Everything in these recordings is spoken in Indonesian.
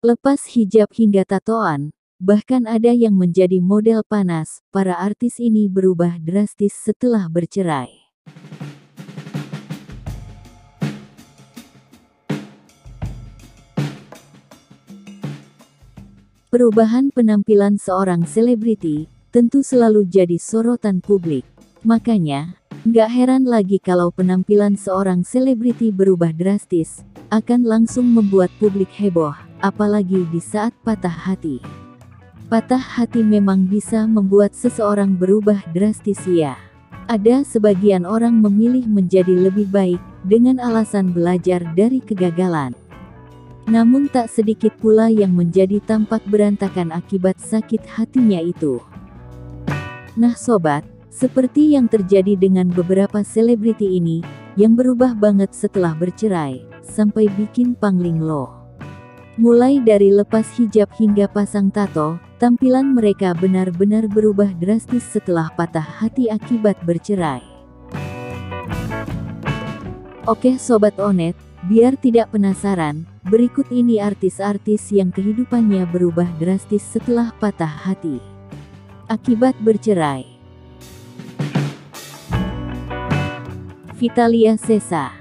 Lepas hijab hingga tatoan, bahkan ada yang menjadi model panas, para artis ini berubah drastis setelah bercerai. Perubahan penampilan seorang selebriti tentu selalu jadi sorotan publik. Makanya, nggak heran lagi kalau penampilan seorang selebriti berubah drastis, akan langsung membuat publik heboh, apalagi di saat patah hati. Patah hati memang bisa membuat seseorang berubah drastis ya. Ada sebagian orang memilih menjadi lebih baik, dengan alasan belajar dari kegagalan. Namun tak sedikit pula yang menjadi tampak berantakan akibat sakit hatinya itu. Nah sobat, seperti yang terjadi dengan beberapa selebriti ini, yang berubah banget setelah bercerai, sampai bikin pangling loh. Mulai dari lepas hijab hingga pasang tato, tampilan mereka benar-benar berubah drastis setelah patah hati akibat bercerai. Oke Sobat Onet, biar tidak penasaran, berikut ini artis-artis yang kehidupannya berubah drastis setelah patah hati akibat bercerai. Vitalia Sesa.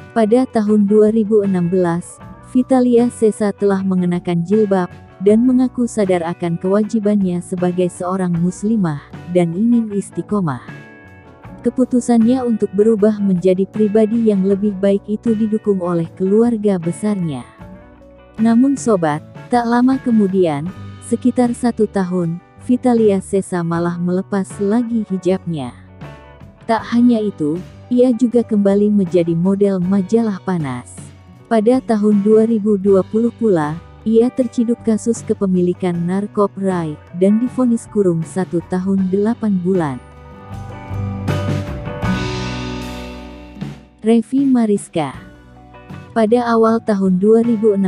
Pada tahun 2016, Vitalia Sesa telah mengenakan jilbab, dan mengaku sadar akan kewajibannya sebagai seorang muslimah, dan ingin istiqomah. Keputusannya untuk berubah menjadi pribadi yang lebih baik itu didukung oleh keluarga besarnya. Namun sobat, tak lama kemudian, sekitar 1 tahun, Vitalia Sesa malah melepas lagi hijabnya. Tak hanya itu, ia juga kembali menjadi model majalah panas. Pada tahun 2020 pula, ia terciduk kasus kepemilikan narkoba, dan divonis kurung 1 tahun 8 bulan. Revi Mariska. Pada awal tahun 2016,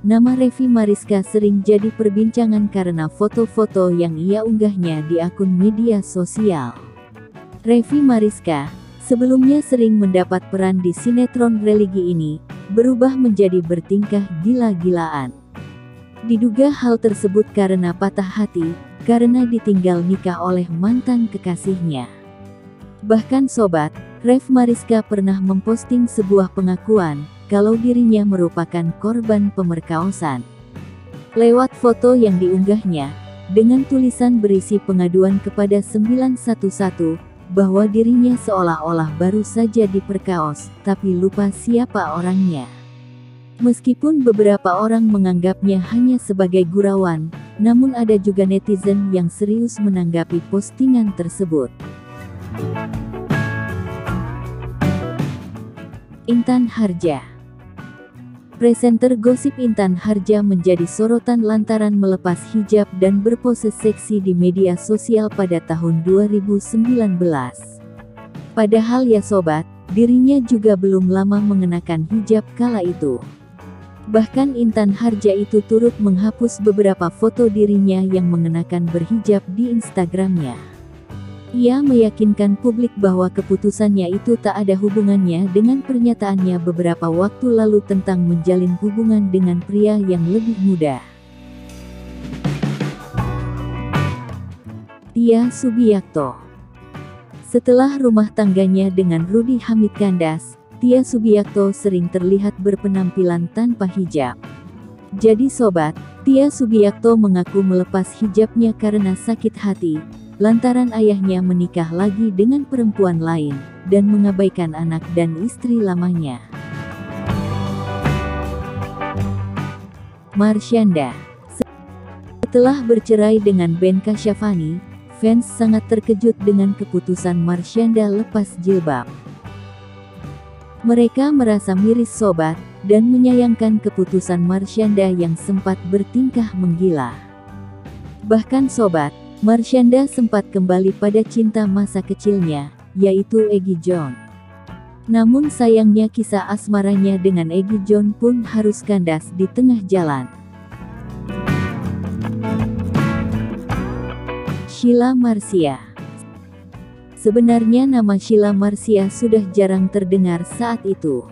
nama Revi Mariska sering jadi perbincangan karena foto-foto yang ia unggahnya di akun media sosial. Revi Mariska, sebelumnya sering mendapat peran di sinetron religi ini, berubah menjadi bertingkah gila-gilaan. Diduga hal tersebut karena patah hati, karena ditinggal nikah oleh mantan kekasihnya. Bahkan sobat, Revi Mariska pernah memposting sebuah pengakuan, kalau dirinya merupakan korban pemerkosaan. Lewat foto yang diunggahnya, dengan tulisan berisi pengaduan kepada 911, bahwa dirinya seolah-olah baru saja diperkaos, tapi lupa siapa orangnya. Meskipun beberapa orang menganggapnya hanya sebagai gurauan, namun ada juga netizen yang serius menanggapi postingan tersebut. Intan Harja. Presenter gosip Intan Harja menjadi sorotan lantaran melepas hijab dan berpose seksi di media sosial pada tahun 2019. Padahal ya sobat, dirinya juga belum lama mengenakan hijab kala itu. Bahkan Intan Harja itu turut menghapus beberapa foto dirinya yang mengenakan berhijab di Instagramnya. Ia meyakinkan publik bahwa keputusannya itu tak ada hubungannya dengan pernyataannya beberapa waktu lalu tentang menjalin hubungan dengan pria yang lebih muda. Tia Subiakto. Setelah rumah tangganya dengan Rudy Hamid kandas, Tia Subiakto sering terlihat berpenampilan tanpa hijab. Jadi sobat, Tia Subiakto mengaku melepas hijabnya karena sakit hati, lantaran ayahnya menikah lagi dengan perempuan lain, dan mengabaikan anak dan istri lamanya. Marshanda. Setelah bercerai dengan Ben Kasyafani, fans sangat terkejut dengan keputusan Marshanda lepas jilbab. Mereka merasa miris sobat, dan menyayangkan keputusan Marshanda yang sempat bertingkah menggila. Bahkan sobat, Marshanda sempat kembali pada cinta masa kecilnya, yaitu Egi John. Namun sayangnya kisah asmaranya dengan Egi John pun harus kandas di tengah jalan. Sheila Marcia. Sebenarnya nama Sheila Marcia sudah jarang terdengar saat itu.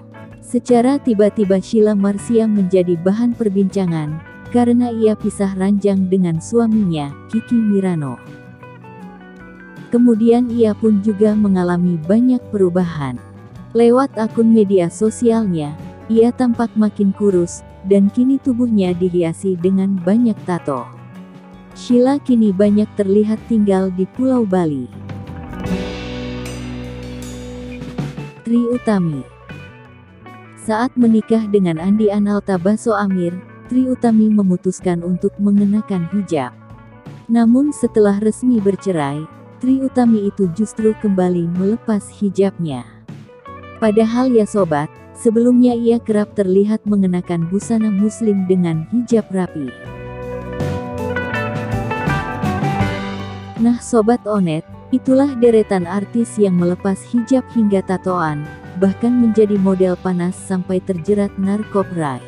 Secara tiba-tiba Sheila Marcia menjadi bahan perbincangan, karena ia pisah ranjang dengan suaminya, Kiki Mirano. Kemudian ia pun juga mengalami banyak perubahan. Lewat akun media sosialnya, ia tampak makin kurus, dan kini tubuhnya dihiasi dengan banyak tato. Sheila kini banyak terlihat tinggal di Pulau Bali. Trie Utami. Saat menikah dengan Andi Analta Baso Amir, Trie Utami memutuskan untuk mengenakan hijab. Namun setelah resmi bercerai, Trie Utami itu justru kembali melepas hijabnya. Padahal ya sobat, sebelumnya ia kerap terlihat mengenakan busana muslim dengan hijab rapi. Nah Sobat Onet, itulah deretan artis yang melepas hijab hingga tatoan, bahkan menjadi model panas sampai terjerat narkoba.